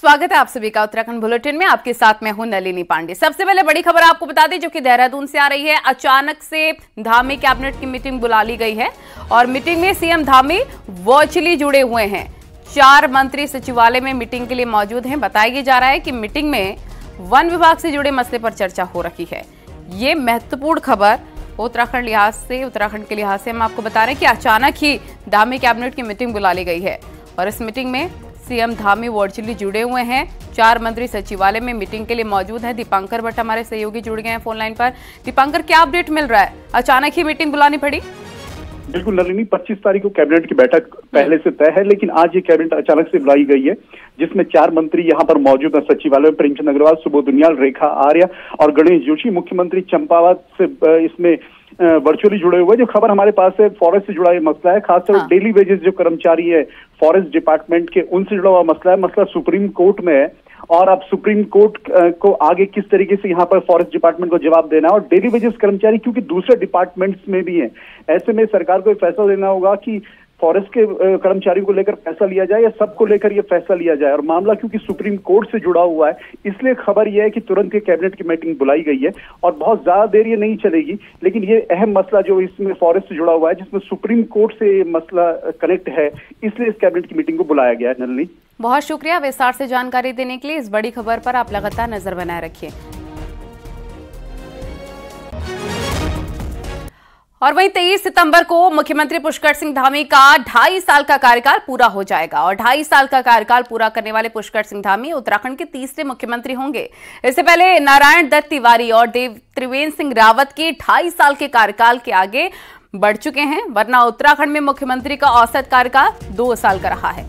स्वागत है आप सभी का उत्तराखंड बुलेटिन में। आपके साथ मैं हूं नलिनी पांडे। सबसे पहले बड़ी खबर आपको बता दें जो कि देहरादून से आ रही है। अचानक से धामी कैबिनेट की मीटिंग बुला ली गई है और मीटिंग में सीएम धामी वर्चुअली जुड़े हुए हैं। 4 मंत्री सचिवालय में मीटिंग के लिए मौजूद हैं। बताया जा रहा है कि मीटिंग में वन विभाग से जुड़े मसले पर चर्चा हो रही है। ये महत्वपूर्ण खबर उत्तराखंड के लिहाज से हम आपको बता रहे हैं कि अचानक ही धामी कैबिनेट की मीटिंग बुला ली गई है और इस मीटिंग में सीएम धामी वर्चुअली जुड़े हुए हैं। 4 मंत्री सचिवालय में मीटिंग के लिए मौजूद हैं। दीपांकर भट्ट हमारे सहयोगी जुड़ गए हैं फोन लाइन पर। दीपांकर, क्या अपडेट मिल रहा है? अचानक ही मीटिंग बुलानी पड़ी? बिल्कुल नलिनी, 25 तारीख को कैबिनेट की बैठक पहले से तय है, लेकिन आज ये कैबिनेट अचानक से बुलाई गई है जिसमें 4 मंत्री यहाँ पर मौजूद हैं सचिवालय में। प्रेमचंद अग्रवाल, सुबोध उनियाल, रेखा आर्या और गणेश जोशी। मुख्यमंत्री चंपावत से इसमें वर्चुअली जुड़े हुए। जो खबर हमारे पास है, फॉरेस्ट से जुड़ा ये मसला है, खासतौर पर डेली वेजेस जो कर्मचारी है फॉरेस्ट डिपार्टमेंट के, उनसे जुड़ा हुआ मसला है। मसला सुप्रीम कोर्ट में है और अब सुप्रीम कोर्ट को आगे किस तरीके से यहाँ पर फॉरेस्ट डिपार्टमेंट को जवाब देना है। और डेली वेजेस कर्मचारी क्योंकि दूसरे डिपार्टमेंट्स में भी हैं, ऐसे में सरकार को फैसला लेना होगा कि फॉरेस्ट के कर्मचारियों को लेकर फैसला लिया जाए या सबको लेकर यह फैसला लिया जाए। और मामला क्योंकि सुप्रीम कोर्ट से जुड़ा हुआ है, इसलिए खबर यह है कि तुरंत ये कैबिनेट की मीटिंग बुलाई गई है और बहुत ज्यादा देर ये नहीं चलेगी। लेकिन ये अहम मसला जो इसमें फॉरेस्ट से जुड़ा हुआ है, जिसमें सुप्रीम कोर्ट से ये मसला कनेक्ट है, इसलिए इस कैबिनेट की मीटिंग को बुलाया गया है। नलिनी, बहुत शुक्रिया विस्तार से जानकारी देने के लिए। इस बड़ी खबर पर आप लगातार नजर बनाए रखिए। और वहीं 23 सितंबर को मुख्यमंत्री पुष्कर सिंह धामी का 2.5 साल का कार्यकाल पूरा हो जाएगा और 2.5 साल का कार्यकाल पूरा करने वाले पुष्कर सिंह धामी उत्तराखंड के तीसरे मुख्यमंत्री होंगे। इससे पहले नारायण दत्त तिवारी और त्रिवेंद्र सिंह रावत के 2.5 साल के कार्यकाल के आगे बढ़ चुके हैं, वरना उत्तराखंड में मुख्यमंत्री का औसत कार्यकाल 2 साल का रहा है।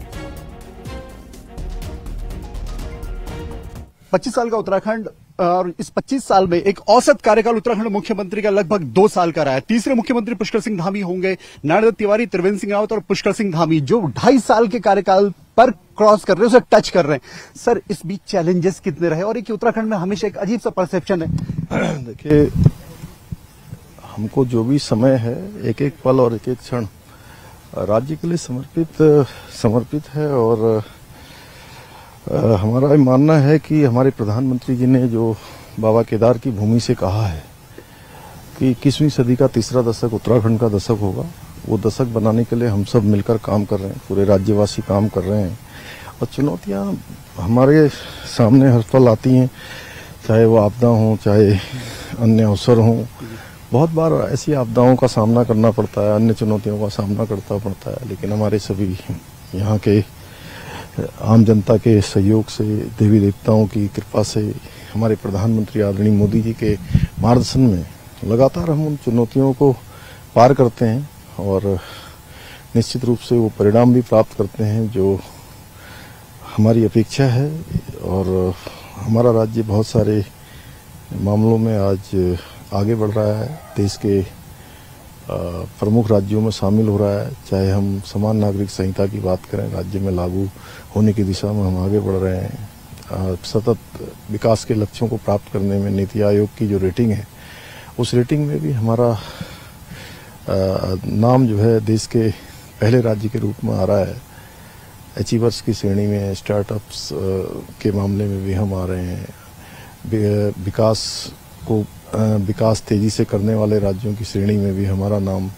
25 साल का उत्तराखंड और इस 25 साल में एक औसत कार्यकाल उत्तराखंड मुख्यमंत्री का लगभग 2 साल का रहा है। तीसरे मुख्यमंत्री पुष्कर सिंह धामी होंगे। नारायण दत्त तिवारी, त्रिवेंद्र सिंह रावत और पुष्कर सिंह धामी जो 2.5 साल के कार्यकाल पर क्रॉस कर रहे हैं, उसे टच कर रहे हैं। सर, इस बीच चैलेंजेस कितने रहे और एक उत्तराखंड में हमेशा एक अजीब सा परसेप्शन है। देखिए, हमको जो भी समय है, एक एक पल और एक एक क्षण राज्य के लिए समर्पित है और हमारा मानना है कि हमारे प्रधानमंत्री जी ने जो बाबा केदार की भूमि से कहा है कि 21वीं सदी का तीसरा दशक उत्तराखंड का दशक होगा, वो दशक बनाने के लिए हम सब मिलकर काम कर रहे हैं, पूरे राज्यवासी काम कर रहे हैं। और चुनौतियां हमारे सामने हर पल आती हैं, चाहे वो आपदा हो, चाहे अन्य अवसर हो। बहुत बार ऐसी आपदाओं का सामना करना पड़ता है, अन्य चुनौतियों का सामना करना पड़ता है, लेकिन हमारे सभी यहाँ के आम जनता के सहयोग से, देवी देवताओं की कृपा से, हमारे प्रधानमंत्री आदरणीय मोदी जी के मार्गदर्शन में लगातार हम उन चुनौतियों को पार करते हैं और निश्चित रूप से वो परिणाम भी प्राप्त करते हैं जो हमारी अपेक्षा है। और हमारा राज्य बहुत सारे मामलों में आज आगे बढ़ रहा है, देश के प्रमुख राज्यों में शामिल हो रहा है। चाहे हम समान नागरिक संहिता की बात करें, राज्य में लागू होने की दिशा में हम आगे बढ़ रहे हैं। सतत विकास के लक्ष्यों को प्राप्त करने में नीति आयोग की जो रेटिंग है, उस रेटिंग में भी हमारा नाम जो है देश के पहले राज्य के रूप में आ रहा है। अचीवर्स की श्रेणी में, स्टार्टअप्स के मामले में भी हम आ रहे हैं। विकास तेजी से करने वाले राज्यों की श्रेणी में भी हमारा नाम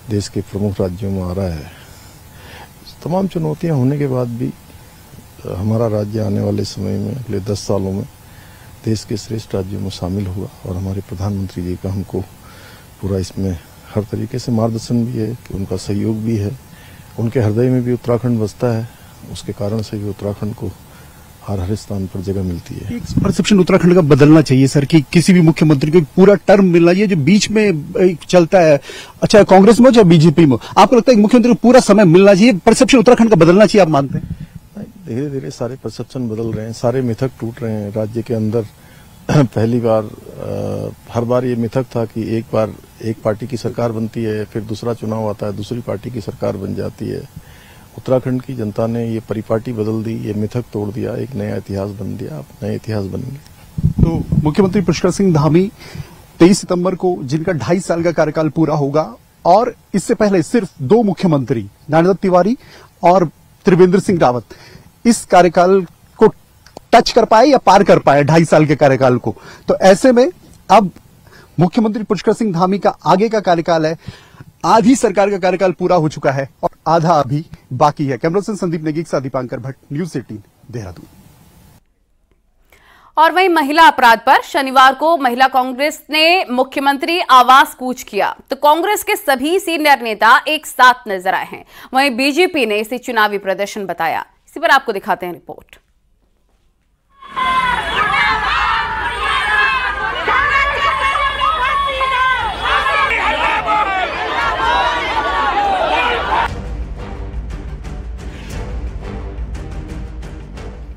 देश के प्रमुख राज्यों में आ रहा है। तमाम चुनौतियां होने के बाद भी हमारा राज्य आने वाले समय में, अगले 10 सालों में देश के श्रेष्ठ राज्यों में शामिल हुआ और हमारे प्रधानमंत्री जी का हमको पूरा इसमें हर तरीके से मार्गदर्शन भी है, कि उनका सहयोग भी है। उनके हृदय में भी उत्तराखंड बसता है, उसके कारण से भी उत्तराखंड को हर स्थान पर जगह मिलती है। एक परसेप्शन उत्तराखंड का बदलना चाहिए सर, कि किसी भी मुख्यमंत्री को पूरा टर्म मिलना चाहिए जो बीच में चलता है, अच्छा कांग्रेस में हो चाहे बीजेपी में, आपको लगता है मुख्यमंत्री को पूरा समय मिलना चाहिए? परसेप्शन उत्तराखंड का बदलना चाहिए, आप मानते हैं? धीरे धीरे सारे परसेप्शन बदल रहे हैं, सारे मिथक टूट रहे हैं राज्य के अंदर। पहली बार हर बार ये मिथक था कि एक बार एक पार्टी की सरकार बनती है, फिर दूसरा चुनाव आता है, दूसरी पार्टी की सरकार बन जाती है। उत्तराखंड की जनता ने ये परिपाटी बदल दी, ये मिथक तोड़ दिया, एक नया इतिहास बन दिया, अब नए इतिहास बनेंगे। तो मुख्यमंत्री पुष्कर सिंह धामी 23 सितंबर को, जिनका 2.5 साल का कार्यकाल पूरा होगा, और इससे पहले सिर्फ 2 मुख्यमंत्री नारायण दत्त तिवारी और त्रिवेंद्र सिंह रावत इस कार्यकाल को टच कर पाए या पार कर पाए 2.5 साल के कार्यकाल को। तो ऐसे में अब मुख्यमंत्री पुष्कर सिंह धामी का आगे का कार्यकाल है, आधी सरकार का कार्यकाल पूरा हो चुका है और आधा अभी बाकी है। कैमरा पर्सन संदीप नेगी के साथ दीपांकर भट्ट, न्यूज़ 18 देहरादून। और वहीं महिला अपराध पर शनिवार को महिला कांग्रेस ने मुख्यमंत्री आवास कूच किया, तो कांग्रेस के सभी सीनियर नेता एक साथ नजर आए हैं। वहीं बीजेपी ने इसे चुनावी प्रदर्शन बताया। इसी पर आपको दिखाते हैं रिपोर्ट।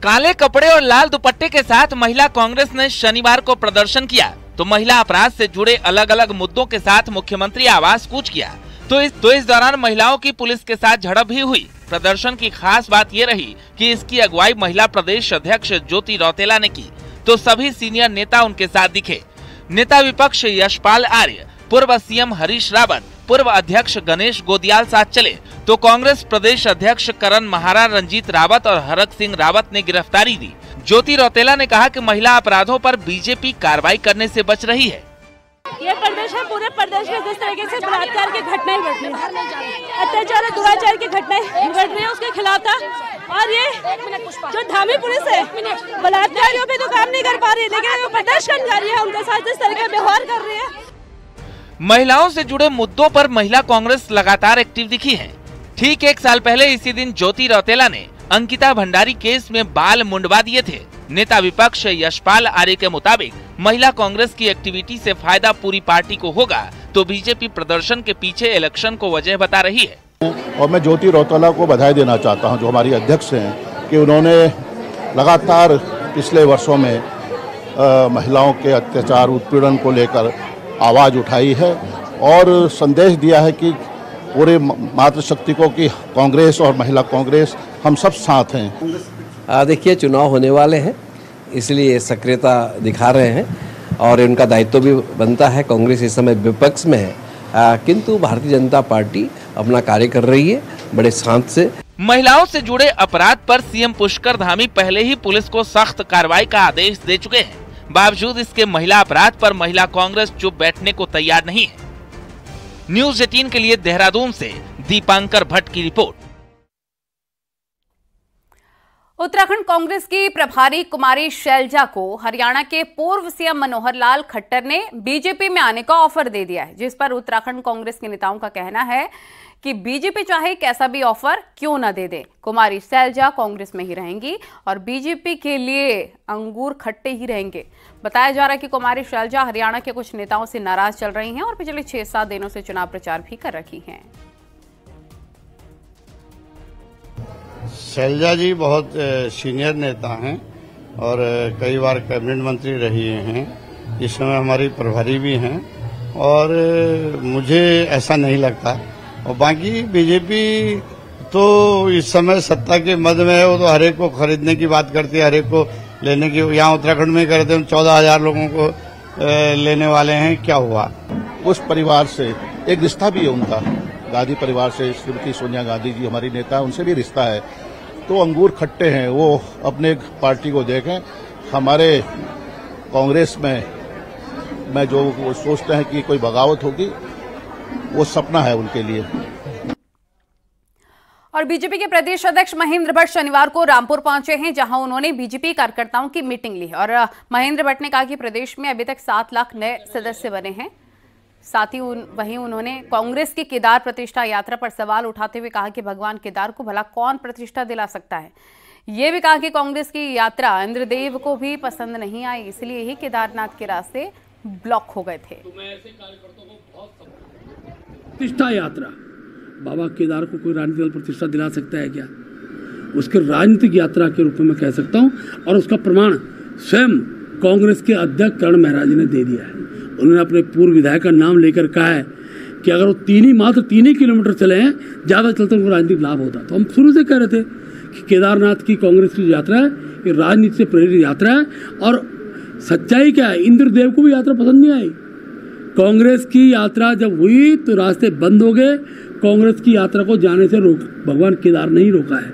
काले कपड़े और लाल दुपट्टे के साथ महिला कांग्रेस ने शनिवार को प्रदर्शन किया, तो महिला अपराध से जुड़े अलग अलग मुद्दों के साथ मुख्यमंत्री आवास कूच किया। तो इस दौरान महिलाओं की पुलिस के साथ झड़प भी हुई। प्रदर्शन की खास बात ये रही कि इसकी अगुवाई महिला प्रदेश अध्यक्ष ज्योति रौतेला ने की, तो सभी सीनियर नेता उनके साथ दिखे। नेता विपक्ष यशपाल आर्य, पूर्व सीएम हरीश रावत, पूर्व अध्यक्ष गणेश गोदियाल साथ चले, तो कांग्रेस प्रदेश अध्यक्ष करण महारा, रंजीत रावत और हरक सिंह रावत ने गिरफ्तारी दी। ज्योति रौतेला ने कहा कि महिला अपराधों पर बीजेपी कार्रवाई करने से बच रही है। ये प्रदेश है, पूरे प्रदेश में जिस तरीके से बलात्कार की घटनाएं बढ़ रही है, अत्याचार और दुराचार की घटनाएं बढ़ रही है, उसके खिलाफ था। और ये जो धामी पुलिस है, बलात्कारियों पे तो काम नहीं कर पा रही है, लेकिन वो प्रदर्शनकारी है, उनके साथ इस तरह का व्यवहार कर रही है। महिलाओं से जुड़े मुद्दों पर महिला कांग्रेस लगातार एक्टिव दिखी है। ठीक 1 साल पहले इसी दिन ज्योति रौतेला ने अंकिता भंडारी केस में बाल मुंडवा दिए थे। नेता विपक्ष यशपाल आर्य के मुताबिक महिला कांग्रेस की एक्टिविटी से फायदा पूरी पार्टी को होगा, तो बीजेपी प्रदर्शन के पीछे इलेक्शन को वजह बता रही है। और मैं ज्योति रौतेला को बधाई देना चाहता हूं, जो हमारी अध्यक्ष हैं, कि उन्होंने लगातार पिछले वर्षों में महिलाओं के अत्याचार उत्पीड़न को लेकर आवाज उठाई है और संदेश दिया है कि पूरे मातृशक्ति को कि कांग्रेस और महिला कांग्रेस हम सब साथ हैं। देखिए, चुनाव होने वाले हैं, इसलिए सक्रियता दिखा रहे हैं और इनका दायित्व भी बनता है। कांग्रेस इस समय विपक्ष में है, किंतु भारतीय जनता पार्टी अपना कार्य कर रही है बड़े शांत से। महिलाओं से जुड़े अपराध पर सीएम पुष्कर धामी पहले ही पुलिस को सख्त कार्रवाई का आदेश दे चुके हैं। बावजूद इसके महिला अपराध पर महिला कांग्रेस चुप बैठने को तैयार नहीं है। न्यूज़ 18 के लिए देहरादून से दीपांकर भट्ट की रिपोर्ट। उत्तराखंड कांग्रेस की प्रभारी कुमारी शैलजा को हरियाणा के पूर्व सीएम मनोहर लाल खट्टर ने बीजेपी में आने का ऑफर दे दिया है, जिस पर उत्तराखंड कांग्रेस के नेताओं का कहना है कि बीजेपी चाहे कैसा भी ऑफर क्यों न दे दे, कुमारी शैलजा कांग्रेस में ही रहेंगी और बीजेपी के लिए अंगूर खट्टे ही रहेंगे। बताया जा रहा है कि कुमारी शैलजा हरियाणा के कुछ नेताओं से नाराज चल रही हैं और पिछले 6-7 दिनों से चुनाव प्रचार भी कर रही हैं। शैलजा जी बहुत सीनियर नेता हैं और कई बार कैबिनेट मंत्री रही हैं, इस समय हमारी प्रभारी भी हैं और मुझे ऐसा नहीं लगता। और बाकी बीजेपी तो इस समय सत्ता के मद में है, वो तो हर एक को खरीदने की बात करती है, हर एक को लेने की। यहाँ उत्तराखंड में करते हैं 14,000 लोगों को लेने वाले हैं, क्या हुआ? उस परिवार से एक रिश्ता भी है उनका, गांधी परिवार से श्रीमती सोनिया गांधी जी हमारी नेता, उनसे भी रिश्ता है। तो अंगूर खट्टे हैं, वो अपने पार्टी को देखें। हमारे कांग्रेस में जो वो सोचते हैं कि कोई बगावत होगी, वो सपना है उनके लिए। और बीजेपी के प्रदेश अध्यक्ष महेंद्र भट्ट शनिवार को रामपुर पहुंचे हैं, जहां उन्होंने बीजेपी कार्यकर्ताओं की मीटिंग ली और महेंद्र भट्ट ने कहा कि प्रदेश में अभी तक 7 लाख नए सदस्य बने हैं। साथ ही वहीं उन्होंने कांग्रेस की केदार प्रतिष्ठा यात्रा पर सवाल उठाते हुए कहा कि भगवान केदार को भला कौन प्रतिष्ठा दिला सकता है। ये भी कहा कि कांग्रेस की यात्रा इंद्रदेव को भी पसंद नहीं आई, इसलिए ही केदारनाथ के रास्ते ब्लॉक हो गए थे। प्रतिष्ठा यात्रा, बाबा केदार को कोई राजनीतिक प्रतिष्ठा दिला सकता है क्या? उसके राजनीतिक यात्रा के रूप में मैं कह सकता हूं, और उसका प्रमाण स्वयं कांग्रेस के अध्यक्ष करण महाराज ने दे दिया है। उन्होंने अपने पूर्व विधायक का नाम लेकर कहा है कि अगर वो मात्र 3 किलोमीटर चले हैं, ज्यादा चलते उनको राजनीतिक लाभ होता। तो हम शुरू से कह रहे थे कि केदारनाथ की कांग्रेस की यात्रा है, ये राजनीति से प्रेरित यात्रा है। और सच्चाई क्या है, इंद्रदेव को भी यात्रा पसंद नहीं आई। कांग्रेस की यात्रा जब हुई तो रास्ते बंद हो गए, कांग्रेस की यात्रा को जाने से भगवान केदार नहीं रोका है।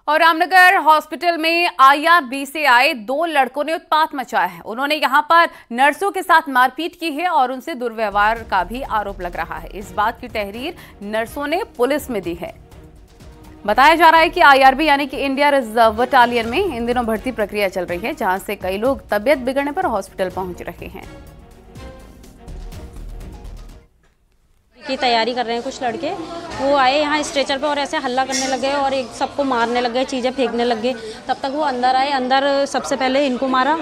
और रामनगर हॉस्पिटल में IRB से आए 2 लड़कों ने उत्पात मचाया है। उन्होंने यहां पर नर्सों के साथ मारपीट की है और उनसे दुर्व्यवहार का भी आरोप लग रहा है। इस बात की तहरीर नर्सों ने पुलिस में दी है। बताया जा रहा है कि IRB यानी कि इंडिया रिजर्व बटालियन में इन दिनों भर्ती प्रक्रिया चल रही है, जहां से कई लोग तबियत बिगड़ने पर हॉस्पिटल पहुंच रहे हैं। की तैयारी कर रहे हैं कुछ लड़के, वो आए यहाँ स्ट्रेचर पे और ऐसे हल्ला करने लगे और एक सबको मारने लग गए, चीज़ें फेंकने लग गए। तब तक वो अंदर आए, अंदर सबसे पहले इनको मारा,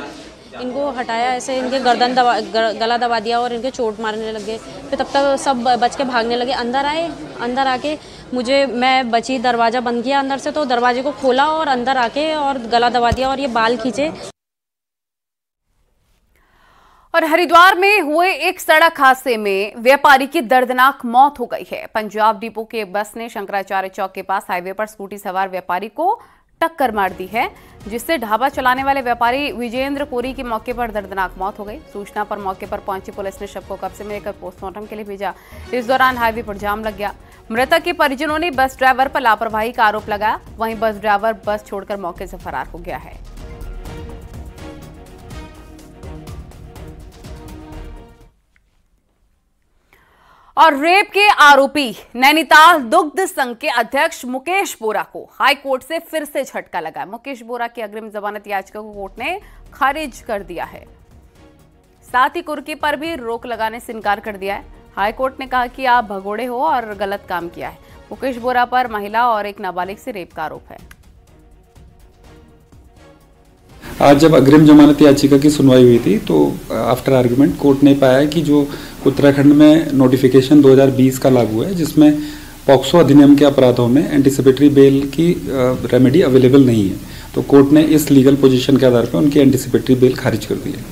इनको हटाया, ऐसे इनके गला दबा दिया और इनके चोट मारने लग गए। फिर तब तक सब बच के भागने लगे। अंदर आए, अंदर आके मैं बची, दरवाज़ा बंद किया अंदर से, तो दरवाजे को खोला और अंदर आके और गला दबा दिया और ये बाल खींचे। और हरिद्वार में हुए एक सड़क हादसे में व्यापारी की दर्दनाक मौत हो गई है। पंजाब डिपो के बस ने शंकराचार्य चौक के पास हाईवे पर स्कूटी सवार व्यापारी को टक्कर मार दी है, जिससे ढाबा चलाने वाले व्यापारी विजेंद्र कोरी की मौके पर दर्दनाक मौत हो गई। सूचना पर मौके पर पहुंची पुलिस ने शव को कब्जे में लेकर पोस्टमार्टम के लिए भेजा। इस दौरान हाईवे पर जाम लग गया। मृतक के परिजनों ने बस ड्राइवर पर लापरवाही का आरोप लगाया। वहीं बस ड्राइवर बस छोड़कर मौके से फरार हो गया है। और रेप के आरोपी नैनीताल दुग्ध संघ के अध्यक्ष मुकेश बोरा को हाई कोर्ट से फिर से झटका लगा। मुकेश बोरा की अग्रिम जमानत याचिका को कोर्ट ने खारिज कर दिया है। साथ ही कुर्की पर भी रोक लगाने से इनकार कर दिया है। हाई कोर्ट ने कहा कि आप भगोड़े हो और गलत काम किया है। मुकेश बोरा पर महिला और एक नाबालिग से रेप का आरोप है। आज जब अग्रिम जमानत याचिका की सुनवाई हुई थी तो आफ्टर आर्गुमेंट कोर्ट ने पाया कि जो उत्तराखंड में नोटिफिकेशन 2020 का लागू है, जिसमें पॉक्सो अधिनियम के अपराधों में एंटिसिपेटरी बेल की रेमेडी अवेलेबल नहीं है, तो कोर्ट ने इस लीगल पोजीशन के आधार पर उनकी एंटिसिपेटरी बेल खारिज कर दी है।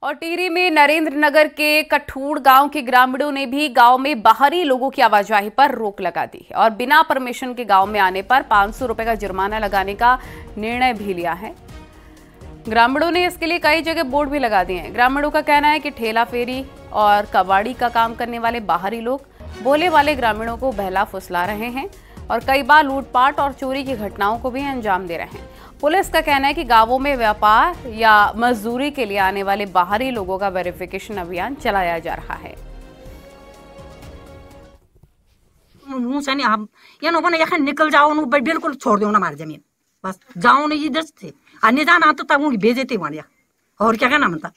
और टिहरी में नरेंद्र नगर के कठूड़ गांव के ग्रामीणों ने भी गांव में बाहरी लोगों की आवाजाही पर रोक लगा दी है और बिना परमिशन के गांव में आने पर 500 रुपए का जुर्माना लगाने का निर्णय भी लिया है। ग्रामीणों ने इसके लिए कई जगह बोर्ड भी लगा दिए हैं। ग्रामीणों का कहना है कि ठेला फेरी और कबाड़ी का काम करने वाले बाहरी लोग भोले वाले ग्रामीणों को बहला फुसला रहे हैं और कई बार लूटपाट और चोरी की घटनाओं को भी अंजाम दे रहे हैं। पुलिस का कहना है कि गांवों में व्यापार या मजदूरी के लिए आने वाले बाहरी लोगों का वेरिफिकेशन अभियान चलाया जा रहा है। ये लोगों ने यहाँ निकल जाओ, बिल्कुल छोड़ दो ना हमारी जमीन, बस जाओ नहीं इधर से, अन्य जाना तो तब भेजे थे वहाँ, और क्या कहना बनता।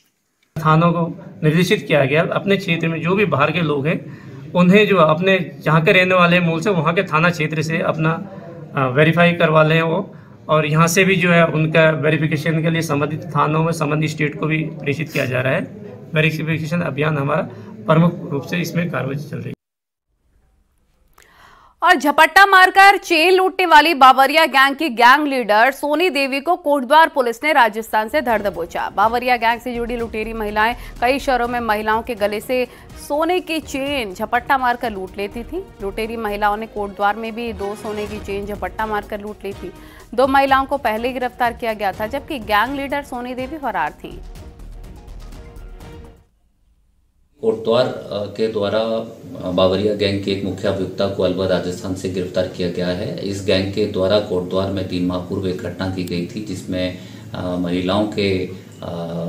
थानों को निर्देशित किया गया अपने क्षेत्र में जो भी बाहर के लोग हैं उन्हें जो अपने जहाँ के रहने वाले मूल से वहाँ के थाना क्षेत्र से अपना वेरीफाई करवा लें वो, और यहाँ से भी जो है उनका वेरिफिकेशन के लिए संबंधित थानों में संबंधित स्टेट को भी प्रेषित किया जा रहा है। वेरिफिकेशन अभियान हमारा प्रमुख रूप से इसमें कार्रवाई चल रही है। और झपट्टा मारकर चेन लूटने वाली बावरिया गैंग की गैंग लीडर सोनी देवी को कोटद्वार पुलिस ने राजस्थान से धर दबोचा। बावरिया गैंग से जुड़ी लुटेरी महिलाएं कई शहरों में महिलाओं के गले से सोने की चेन झपट्टा मारकर लूट लेती थी। लुटेरी महिलाओं ने कोटद्वार में भी 2 सोने की चेन झपट्टा मारकर लूट ली थी। 2 महिलाओं को पहले गिरफ्तार किया गया था, जबकि गैंग लीडर सोनी देवी फरार थी। कोटद्वार के द्वारा बावरिया गैंग के एक मुख्य अभियुक्ता को अलवर राजस्थान से गिरफ्तार किया गया है। इस गैंग के द्वारा कोटद्वार में 3 माह पूर्व एक घटना की गई थी, जिसमें महिलाओं के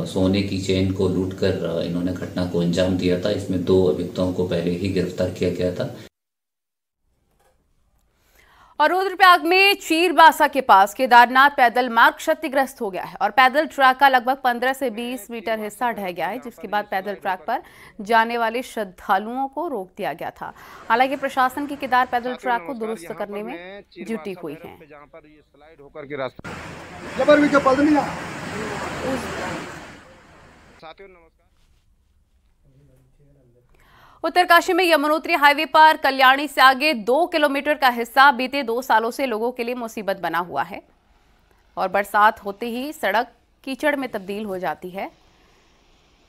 सोने की चेन को लूटकर इन्होंने घटना को अंजाम दिया था। इसमें 2 अभियुक्तों को पहले ही गिरफ्तार किया गया था। और रुद्रप्रयाग में चीरबासा के पास केदारनाथ पैदल मार्ग क्षतिग्रस्त हो गया है और पैदल ट्रैक का लगभग 15 से 20 मीटर हिस्सा ढह गया है, जिसके बाद पैदल ट्रैक पर जाने वाले श्रद्धालुओं को रोक दिया गया था। हालांकि प्रशासन की केदार पैदल ट्रैक को दुरुस्त करने में जुटी हुई है। उत्तरकाशी में यमुनोत्री हाईवे पर कल्याणी से आगे 2 किलोमीटर का हिस्सा बीते 2 सालों से लोगों के लिए मुसीबत बना हुआ है और बरसात होते ही सड़क कीचड़ में तब्दील हो जाती है।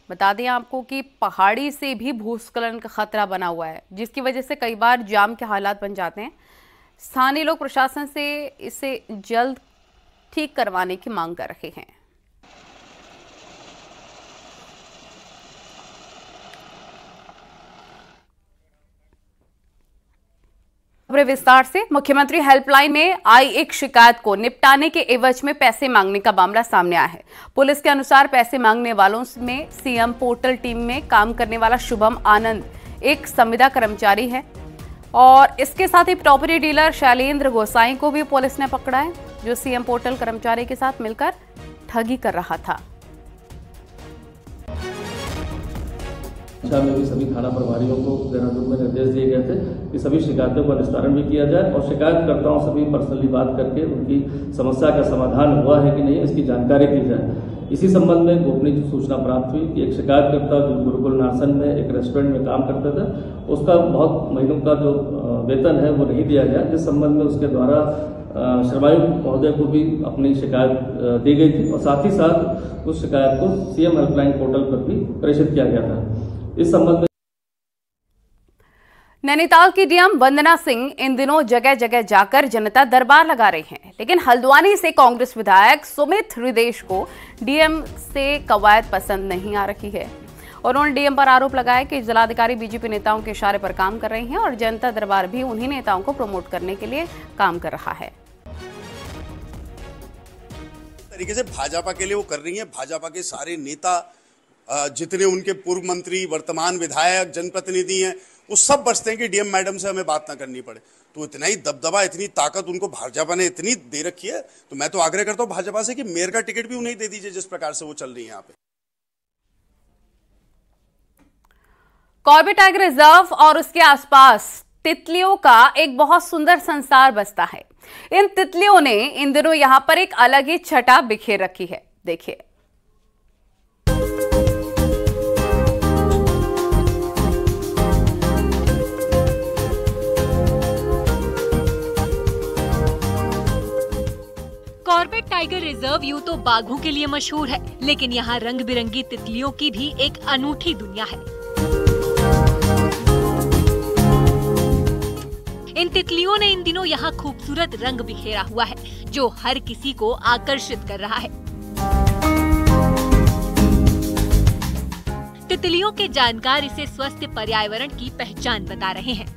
बता दें आपको कि पहाड़ी से भी भूस्खलन का खतरा बना हुआ है, जिसकी वजह से कई बार जाम के हालात बन जाते हैं। स्थानीय लोग प्रशासन से इसे जल्द ठीक करवाने की मांग कर रहे हैं। खबरें विस्तार से। मुख्यमंत्री हेल्पलाइन में आई एक शिकायत को निपटाने के एवज में पैसे मांगने का मामला सामने आया है। पुलिस के अनुसार पैसे मांगने वालों में सीएम पोर्टल टीम में काम करने वाला शुभम आनंद एक संविदा कर्मचारी है और इसके साथ ही प्रॉपर्टी डीलर शैलेंद्र गोसाई को भी पुलिस ने पकड़ा है, जो सीएम पोर्टल कर्मचारी के साथ मिलकर ठगी कर रहा था। में भी सभी थाना प्रभारियों को देहरादून में निर्देश दिए गए थे कि सभी शिकायतों का निस्तारण भी किया जाए और शिकायतकर्ताओं से भी पर्सनली बात करके उनकी समस्या का समाधान हुआ है कि नहीं इसकी जानकारी दी जाए। इसी संबंध में गोपनीय सूचना प्राप्त हुई कि एक शिकायतकर्ता जो गुरुकुल नासन में एक रेस्टोरेंट में काम करता था, उसका बहुत महीनों का जो वेतन है वो नहीं दिया गया, जिस संबंध में उसके द्वारा श्रमायुक्त महोदय को भी अपनी शिकायत दी गई थी और साथ ही साथ उस शिकायत को सीएम हेल्पलाइन पोर्टल पर भी प्रेषित किया गया था। इस संबंध में नैनीताल की डीएम वंदना सिंह इन दिनों जगह जगह जाकर जनता दरबार लगा रही हैं, लेकिन हल्द्वानी से कांग्रेस विधायक सुमित हृदेश को डीएम से कवायद पसंद नहीं आ रही है और उन्होंने डीएम पर आरोप लगाया कि जिलाधिकारी बीजेपी नेताओं के इशारे पर काम कर रही हैं और जनता दरबार भी उन्हीं नेताओं को प्रमोट करने के लिए काम कर रहा है। तरीके से भाजपा के लिए वो कर रही है। भाजपा के सारे नेता जितने उनके पूर्व मंत्री, वर्तमान विधायक, जनप्रतिनिधि हैं, वो सब बचते हैं कि डीएम मैडम से हमें बात ना करनी पड़े। तो इतना ही दबदबा, इतनी ताकत उनको भाजपा ने इतनी दे रखी है, तो मैं तो आग्रह करता हूँ भाजपा से कि मेयर का टिकट भी उन्हें दे दीजिए, जिस प्रकार से वो चल रही है यहाँ पे। कॉर्बेट टाइगर रिजर्व और उसके आसपास तितलियों का एक बहुत सुंदर संसार बसता है। इन तितलियों ने इन दिनों यहां पर एक अलग ही छटा बिखेर रखी है। देखिए, कॉर्बेट टाइगर रिजर्व यूं तो बाघों के लिए मशहूर है, लेकिन यहाँ रंग बिरंगी तितलियों की भी एक अनूठी दुनिया है। इन तितलियों ने इन दिनों यहाँ खूबसूरत रंग बिखेरा हुआ है, जो हर किसी को आकर्षित कर रहा है। तितलियों के जानकार इसे स्वस्थ पर्यावरण की पहचान बता रहे हैं।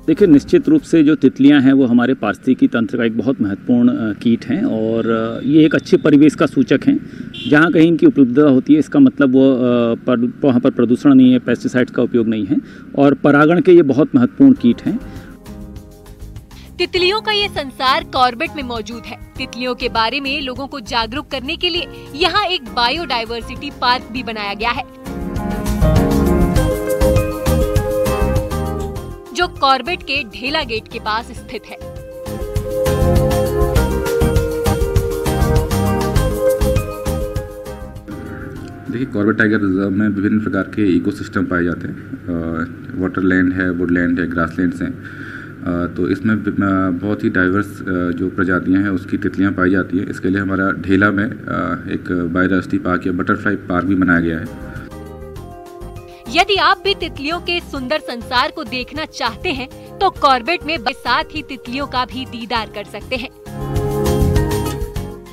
देखिए, निश्चित रूप से जो तितलियां हैं वो हमारे पारिस्थितिकी तंत्र का एक बहुत महत्वपूर्ण कीट हैं और ये एक अच्छे परिवेश का सूचक हैं। जहाँ कहीं इनकी उपलब्धता होती है, इसका मतलब वो वहाँ पर प्रदूषण नहीं है, पेस्टिसाइड्स का उपयोग नहीं है और परागण के ये बहुत महत्वपूर्ण कीट हैं। तितलियों का ये संसार कॉर्बेट में मौजूद है। तितलियों के बारे में लोगों को जागरूक करने के लिए यहाँ एक बायोडायवर्सिटी पार्क भी बनाया गया है, जो कॉर्बेट के ढेला गेट के पास स्थित है। देखिए, कॉर्बेट टाइगर रिजर्व में विभिन्न प्रकार के इकोसिस्टम पाए जाते हैं। वाटरलैंड है, वुडलैंड है, ग्रासलैंड्स हैं। तो इसमें बहुत ही डाइवर्स जो प्रजातियां हैं उसकी तितलियां पाई जाती है। इसके लिए हमारा ढेला में एक बायोडायवर्सिटी पार्क या बटरफ्लाई पार्क भी बनाया गया है। यदि आप भी तितलियों के सुंदर संसार को देखना चाहते हैं तो कॉर्बेट में साथ ही तितलियों का भी दीदार कर सकते हैं।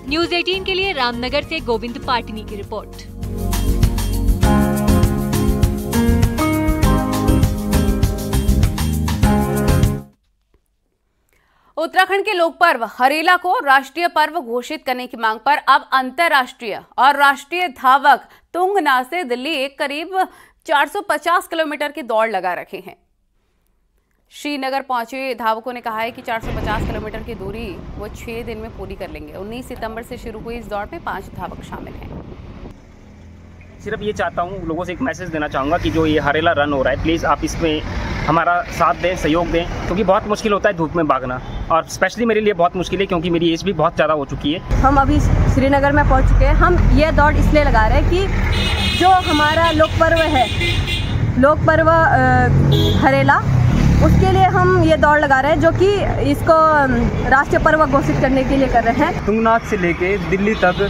न्यूज़ 18 के लिए रामनगर से गोविंद पाटनी की रिपोर्ट। उत्तराखंड के लोक पर्व हरेला को राष्ट्रीय पर्व घोषित करने की मांग पर अब अंतर्राष्ट्रीय और राष्ट्रीय धावक तुंगनाथ से दिल्ली एक करीब 450 किलोमीटर की दौड़ लगा रखे हैं। श्रीनगर पहुंचे धावकों ने कहा है कि 450 किलोमीटर की दूरी वो 6 दिन में पूरी कर लेंगे। 19 सितंबर से शुरू हुई इस दौड़ में 5 धावक शामिल हैं। सिर्फ ये चाहता हूँ, लोगों से एक मैसेज देना चाहूँगा कि जो ये हरेला रन हो रहा है, प्लीज़ आप इसमें हमारा साथ दें, सहयोग दें, क्योंकि बहुत मुश्किल होता है धूप में भागना और स्पेशली मेरे लिए बहुत मुश्किल है क्योंकि मेरी एज भी बहुत ज़्यादा हो चुकी है। हम अभी श्रीनगर में पहुँच चुके हैं। हम ये दौड़ इसलिए लगा रहे हैं कि जो हमारा लोक पर्व है, लोक पर्व हरेला, उसके लिए हम ये दौड़ लगा रहे हैं, जो कि इसको राष्ट्रीय पर्व घोषित करने के लिए कर रहे हैं। तुंगनाथ से लेके दिल्ली तक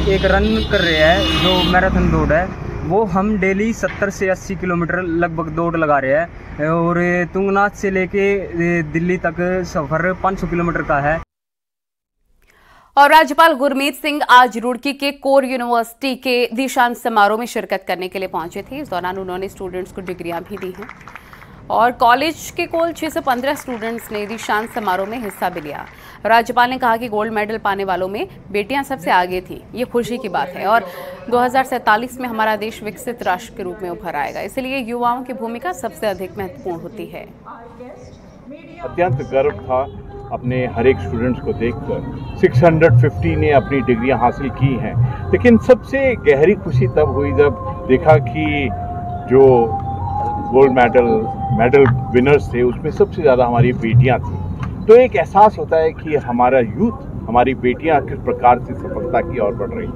एक रन कर रहे हैं, जो मैराथन दौड़ है, वो हम डेली 70 से 80 किलोमीटर लगभग दौड़ लगा रहे हैं और तुंगनाथ से लेके दिल्ली तक सफ़र 500 किलोमीटर का है। और राज्यपाल गुरमीत सिंह आज रुड़की के कोर यूनिवर्सिटी के दीक्षांत समारोह में शिरकत करने के लिए पहुंचे थे। इस दौरान उन्होंने स्टूडेंट्स को डिग्रियां भी दी हैं। और कॉलेज के कुल 615 स्टूडेंट्स ने दीक्षांत समारोह में हिस्सा भी लिया। राज्यपाल ने कहा कि गोल्ड मेडल पाने वालों में बेटियां सबसे आगे थी। ये खुशी की बात है और 2047 में हमारा देश विकसित राष्ट्र के रूप में उभर आएगा, इसलिए युवाओं की भूमिका सबसे अधिक महत्वपूर्ण होती है। अत्यंत गर्व था अपने हर एक स्टूडेंट्स को देखकर। 650 ने अपनी डिग्रियां हासिल की हैं, लेकिन सबसे गहरी खुशी तब हुई जब देखा कि जो गोल्ड मेडल विनर्स थे उसमें सबसे ज़्यादा हमारी बेटियां थी। तो एक एहसास होता है कि हमारा यूथ, हमारी बेटियां किस प्रकार से सफलता की ओर बढ़ रही हैं।